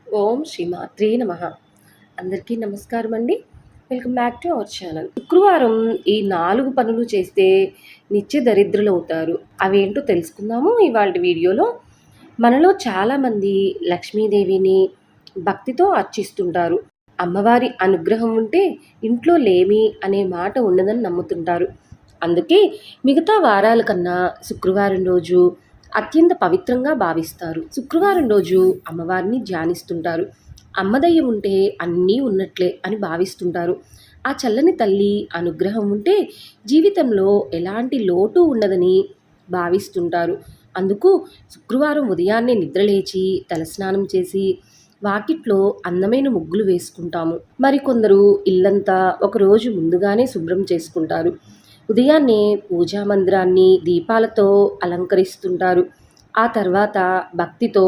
ఓం శ్రీమాత్రే నమః. అందరికీ నమస్కారం అండి. Welcome back to our channel. శుక్రవారం ఈ 4 పనులు చేస్తే నిత్య దరిద్రులవుతారు. అవేంటో తెలుసుకుందాము ఇవాల్టి వీడియోలో. మనలో చాలామంది లక్ష్మీదేవిని భక్తితో అర్చిస్తుంటారు. అమ్మవారి అనుగ్రహం ఉంటే ఇంట్లో లేమి అనే మాట ఉండదని నమ్ముతుంటారు. అందుకే మిగతా వారాల కన్నా శుక్రవారం రోజు అత్యంత పవిత్రంగా భావిస్తారు. శుక్రవారం రోజు అమ్మవారిని ధ్యానిస్తుంటారు. అమ్మదయ్యం ఉంటే అన్నీ ఉన్నట్లే అని భావిస్తుంటారు. ఆ చల్లని తల్లి అనుగ్రహం ఉంటే జీవితంలో ఎలాంటి లోటు ఉండదని భావిస్తుంటారు. అందుకు శుక్రవారం ఉదయాన్నే నిద్రలేచి తలస్నానం చేసి వాకిట్లో అందమైన ముగ్గులు వేసుకుంటాము. మరికొందరు ఇల్లంతా ఒకరోజు ముందుగానే శుభ్రం చేసుకుంటారు. ఉదయాన్నే పూజా మందిరాన్ని దీపాలతో అలంకరిస్తుంటారు. ఆ తర్వాత భక్తితో